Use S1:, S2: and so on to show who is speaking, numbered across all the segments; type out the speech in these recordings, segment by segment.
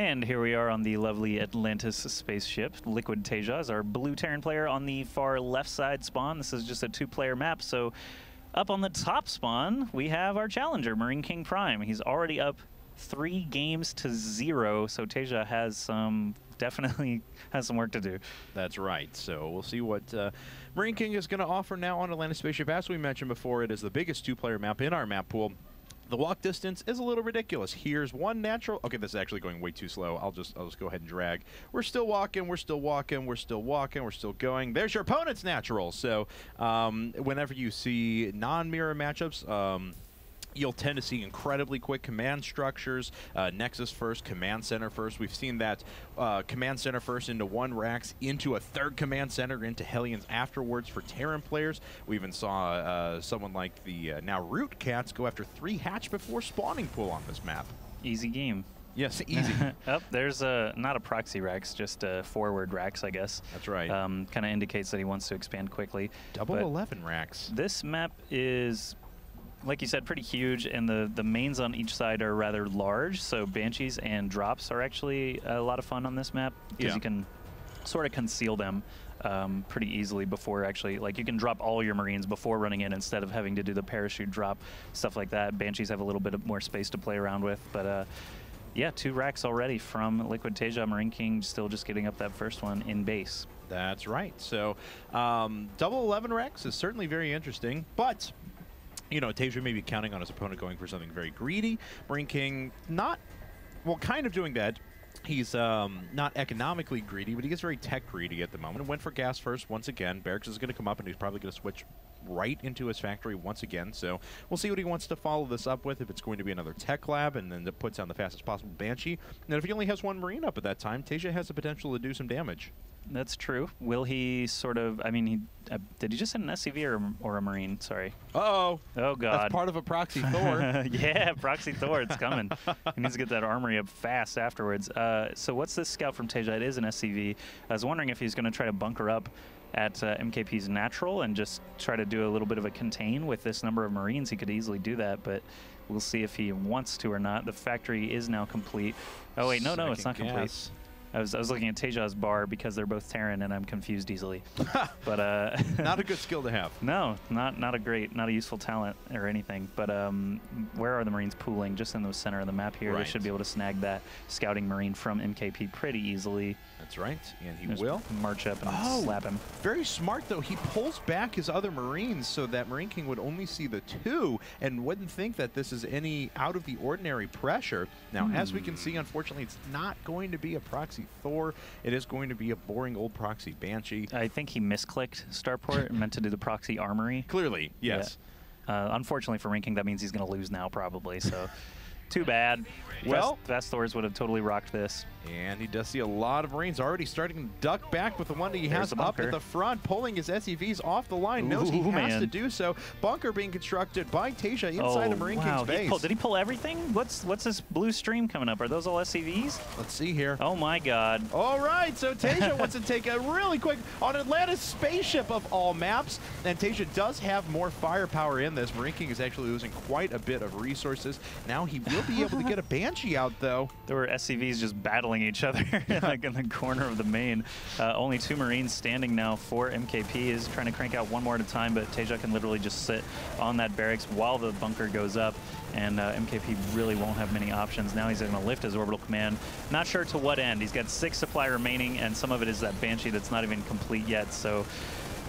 S1: And here we are on the lovely Atlantis spaceship. Liquid TaeJa is our blue Terran player on the far left side spawn. This is just a 2-player map, so up on the top spawn, we have our challenger, MarineKingPrime. He's already up 3 games to 0, so TaeJa has definitely has some work to do.
S2: That's right. So we'll see what MarineKing is going to offer now on Atlantis Spaceship. As we mentioned before, it is the biggest 2-player map in our map pool. The walk distance is a little ridiculous. Here's one natural. Okay, this is actually going way too slow. I'll just go ahead and drag. We're still walking. We're still walking. We're still walking. We're still going. There's your opponent's natural. So whenever you see non-mirror matchups, you'll tend to see incredibly quick command structures, Nexus first, command center first. We've seen that command center first into 1 Rax, into a 3rd command center, into Hellions afterwards for Terran players. We even saw someone like the now Root Cats go after 3 hatch before spawning pool on this map.
S1: Easy game.
S2: Yes, easy.
S1: Oh, there's not a proxy Rax, just a forward Rax, I guess.
S2: That's right.
S1: Kind of indicates that he wants to expand quickly.
S2: Double 11 Rax.
S1: This map is, like you said, pretty huge, and the mains on each side are rather large, so Banshees and drops are actually a lot of fun on this map, because you can sort of conceal them pretty easily before actually, like you can drop all your Marines before running in instead of having to do the parachute drop, stuff like that. Banshees have a little bit more space to play around with, but yeah, 2 Racks already from Liquid TaeJa. MarineKing still just getting up that first one in base. That's
S2: right. So double 11 Racks is certainly very interesting, but you know, TaeJa may be counting on his opponent going for something very greedy. MarineKing not, well, kind of doing that. He's not economically greedy, but he gets very tech greedy at the moment. Went for gas first once again. Barracks is going to come up, and he's probably going to switch right into his factory once again. So we'll see what he wants to follow this up with, if it's going to be another tech lab, and then it puts down the fastest possible Banshee. And if he only has 1 Marine up at that time, TaeJa has the potential to do some damage.
S1: That's true. Will he sort of, I mean, he did he just hit an SCV or a Marine? Sorry.
S2: Uh-oh.
S1: Oh, God.
S2: That's part of a Proxy Thor.
S1: Yeah, Proxy Thor, it's coming. He needs to get that armory up fast afterwards. So what's this scout from TaeJa? It is an SCV. I was wondering if he's going to try to bunker up at MKP's natural and just try to do a little bit of a contain with this number of Marines. He could easily do that, but we'll see if he wants to or not. The factory is now complete. Oh, wait, no, it's not complete. I was looking at TaeJa's bar because they're both Terran, and I'm confused easily. But
S2: not a good skill to have.
S1: No, not a useful talent or anything. But where are the Marines pooling? Just in the center of the map here. They should be able to snag that scouting Marine from MKP pretty easily.
S2: That's right, and he will
S1: march up and slap him.
S2: Very smart though. He pulls back his other Marines so that MarineKing would only see the 2 and wouldn't think that this is any out of the ordinary pressure. Now, as we can see, unfortunately, it's not going to be a Proxy Thor. It is going to be a boring old Proxy Banshee.
S1: I think he misclicked Starport and meant to do the Proxy Armory.
S2: Clearly, yes.
S1: Yeah. Unfortunately for MarineKing, that means he's going to lose now probably. So. Too bad.
S2: Well,
S1: Fast Thors would have totally rocked this.
S2: And he does see a lot of Marines already starting to duck back with the one that he has up at the front, pulling his SCVs off the line. Knows he has to do so. Bunker being constructed by TaeJa inside of MarineKing's base.
S1: Did he pull everything? What's this blue stream coming up? Are those all SCVs?
S2: Let's see here.
S1: Oh my God.
S2: All right, so TaeJa wants to take a really quick on Atlantis Spaceship of all maps, and TaeJa does have more firepower in this. MarineKing is actually losing quite a bit of resources. Now he will be able to get a Banshee out, though.
S1: There were SCVs just battling each other like in the corner of the main. Only 2 Marines standing now for MKP. Is trying to crank out 1 more at a time, but TaeJa can literally just sit on that barracks while the bunker goes up, and MKP really won't have many options. Now he's going to lift his orbital command. Not sure to what end. He's got 6 supply remaining, and some of it is that Banshee that's not even complete yet. So,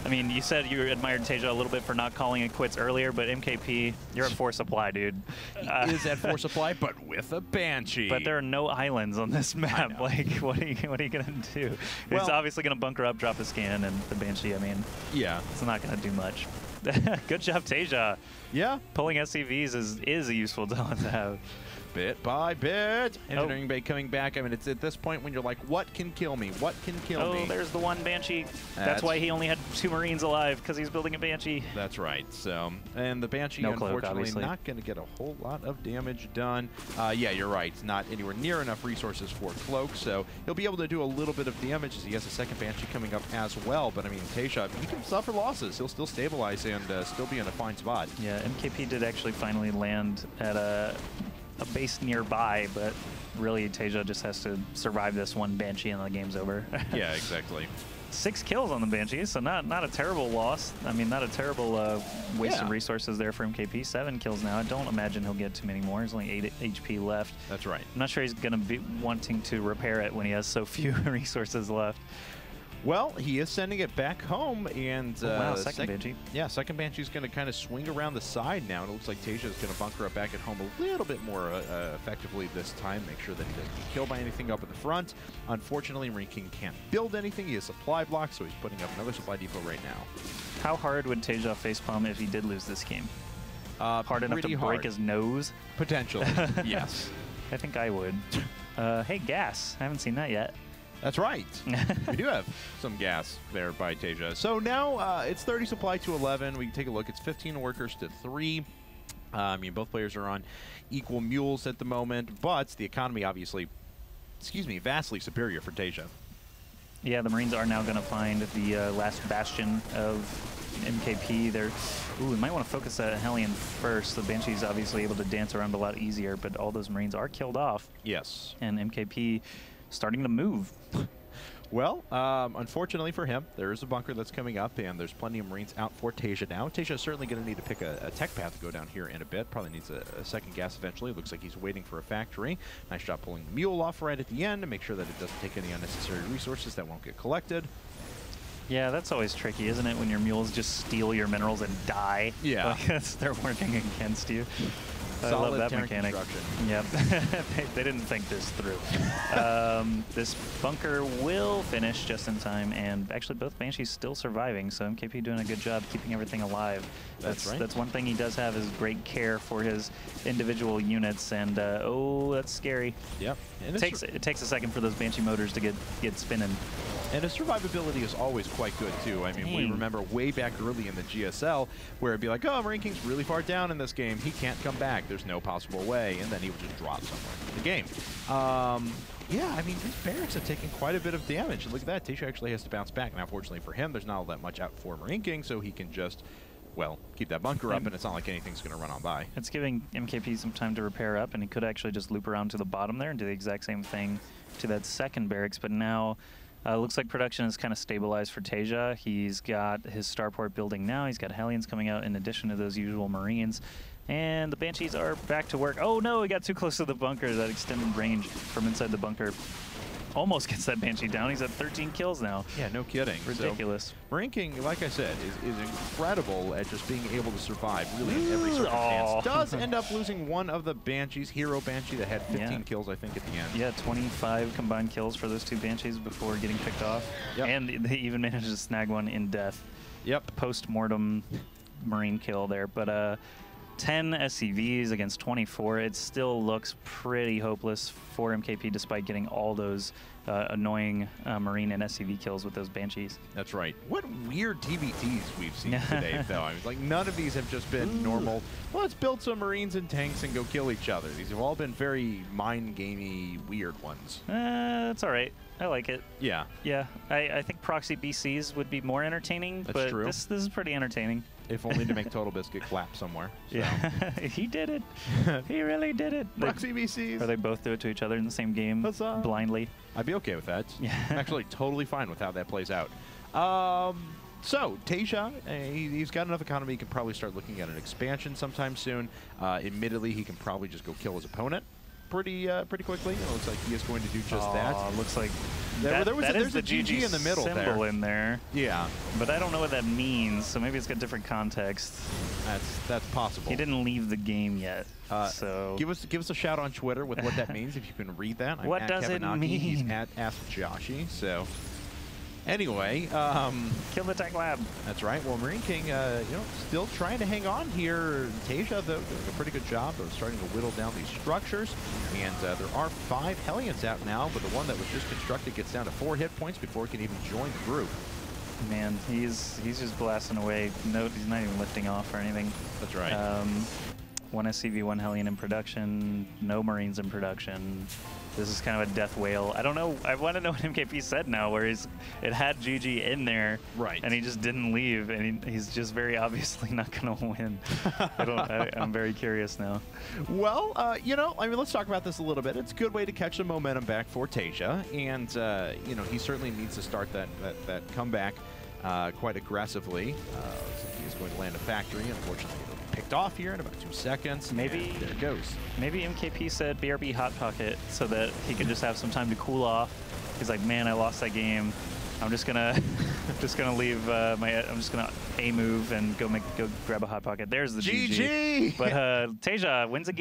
S1: I mean, you said you admired TaeJa a little bit for not calling it quits earlier, but MKP, you're at 4 supply, dude.
S2: He is at 4 supply, but with a Banshee.
S1: But there are no islands on this map. Like, what are you gonna do? Well, it's obviously gonna bunker up, drop a scan, and the Banshee. I mean, yeah, it's not gonna do much. Good job, TaeJa.
S2: Yeah,
S1: pulling SCVs is a useful talent to have.
S2: Bit by bit. Engineering Bay coming back. I mean, it's at this point when you're like, what can kill me? What can kill me?
S1: Oh, there's the one Banshee. That's why he only had 2 Marines alive, because he's building a Banshee.
S2: That's right. So, and the Banshee, unfortunately, not going to get a whole lot of damage done. Yeah, you're right. Not anywhere near enough resources for Cloak, so he'll be able to do a little bit of damage as he has a 2nd Banshee coming up as well. But, I mean, TaeJa, he can suffer losses. He'll still stabilize and still be in a fine spot.
S1: Yeah, MKP did actually finally land at a base nearby, but really TaeJa just has to survive this one Banshee and the game's over.
S2: Yeah, exactly.
S1: 6 kills on the Banshee, so not a terrible loss. I mean, not a terrible waste of resources there for MKP. 7 kills now. I don't imagine he'll get too many more. There's only 8 HP left.
S2: That's right.
S1: I'm not sure he's going to be wanting to repair it when he has so few resources left.
S2: Well, he is sending it back home, and
S1: wow, second Banshee.
S2: Yeah, second Banshee's going to kind of swing around the side now, and it looks like TaeJa is going to bunker up back at home a little bit more effectively this time, make sure that he doesn't get killed by anything up in the front. Unfortunately, MarineKing can't build anything. He has supply blocks, so he's putting up another supply depot right now.
S1: How hard would TaeJa facepalm if he did lose this game? Hard enough to break his nose?
S2: Potentially, yes.
S1: I think I would. Hey, gas. I haven't seen that yet.
S2: That's right. We do have some gas there by TaeJa. So now it's 30 supply to 11. We can take a look. It's 15 workers to 3. I mean, both players are on equal mules at the moment, but the economy obviously, vastly superior for TaeJa.
S1: Yeah, the Marines are now going to find the last bastion of MKP. We might want to focus that Hellion first. The Banshee's obviously able to dance around a lot easier, but all those Marines are killed off.
S2: Yes.
S1: And MKP starting to move.
S2: Well, unfortunately for him, there is a bunker that's coming up, and there's plenty of Marines out for TaeJa now. TaeJa is certainly going to need to pick a tech path to go down here in a bit. Probably needs a second gas eventually. Looks like he's waiting for a factory. Nice job pulling the mule off right at the end to make sure that it doesn't take any unnecessary resources that won't get collected.
S1: Yeah, that's always tricky, isn't it, when your mules just steal your minerals and die?
S2: Yeah.
S1: Like, they're working against you. I love that mechanic. Yep. they didn't think this through. This bunker will finish just in time, and actually both Banshees still surviving, so MKP doing a good job keeping everything alive.
S2: That's right.
S1: That's one thing he does have is great care for his individual units, and oh, that's scary.
S2: Yep. And
S1: it takes a second for those Banshee motors to get spinning.
S2: And his survivability is always quite good, too. I mean, we remember way back early in the GSL where it'd be like, oh, MarineKing's really far down in this game. He can't come back. There's no possible way. And then he would just drop somewhere in the game. Yeah, I mean, these barracks have taken quite a bit of damage. And look at that. TaeJa actually has to bounce back. Now, fortunately for him, there's not all that much out for MarineKing, so he can just, well, keep that bunker up, and it's not like anything's going to run on by.
S1: It's giving MKP some time to repair up, and he could actually just loop around to the bottom there and do the exact same thing to that second barracks. But now looks like production is kind of stabilized for TaeJa. He's got his starport building now. He's got Hellions coming out in addition to those usual Marines. And the Banshees are back to work. Oh no, he got too close to the bunker. That extended range from inside the bunker almost gets that Banshee down. He's at 13 kills now.
S2: Yeah, no kidding.
S1: Ridiculous.
S2: So, MarineKing, like I said, is incredible at just being able to survive really in every circumstance. Does end up losing one of the Banshees, Hero Banshee, that had 15 kills, I think, at the end.
S1: Yeah, 25 combined kills for those two Banshees before getting picked off.
S2: Yep.
S1: And they even managed to snag one in death.
S2: Yep.
S1: Post-mortem Marine kill there. But 10 SCVs against 24. It still looks pretty hopeless for MKP despite getting all those annoying Marine and SCV kills with those Banshees.
S2: That's right. What weird TVTs we've seen today, though. I mean, like, none of these have just been normal. Well, let's build some Marines and tanks and go kill each other. These have all been very mind-gamey, weird ones.
S1: That's all right. I like it.
S2: Yeah.
S1: Yeah. I think proxy BCs would be more entertaining,
S2: That's
S1: but
S2: true.
S1: This is pretty entertaining.
S2: If only to make Total Biscuit clap somewhere. So.
S1: Yeah, he did it. He really did it.
S2: Proxy BCs.
S1: Or they both do it to each other in the same game blindly.
S2: I'd be okay with that.
S1: Yeah.
S2: I'm actually totally fine with how that plays out. So, TaeJa, he's got enough economy, he can probably start looking at an expansion sometime soon. Admittedly, he can probably just go kill his opponent pretty quickly. It looks like he is going to do just that.
S1: Looks like
S2: there's
S1: the
S2: a GG in the middle
S1: symbol in there.
S2: Yeah.
S1: But I don't know what that means, so maybe it's got different context.
S2: That's possible.
S1: He didn't leave the game yet, so
S2: give us a shout on Twitter with what that means if you can read that.
S1: What does it mean?
S2: He's at AskJoshy. So anyway,
S1: kill the tech lab.
S2: That's right. Well, MarineKing, still trying to hang on here. TaeJa, though, doing a pretty good job of starting to whittle down these structures. And there are 5 Hellions out now, but the one that was just constructed gets down to 4 hit points before it can even join the group.
S1: Man, he's just blasting away. No, he's not even lifting off or anything.
S2: That's right.
S1: 1 SCV, 1 Hellion in production. No Marines in production. This is kind of a death whale. I don't know. I want to know what MKP said now, where it had GG in there,
S2: right,
S1: and he just didn't leave, and he's just very obviously not going to win. I'm very curious now.
S2: Well, you know, I mean, let's talk about this a little bit. It's a good way to catch the momentum back for TaeJa, and you know, he certainly needs to start that comeback quite aggressively. He's going to land a factory. Unfortunately, it'll be picked off here in about 2 seconds.
S1: Maybe
S2: there it goes.
S1: Maybe MKP said BRB Hot Pocket so that he could just have some time to cool off. He's like, man, I lost that game. I'm just gonna leave I'm just gonna A move and go grab a Hot Pocket. There's the GG.
S2: GG.
S1: But TaeJa wins a game.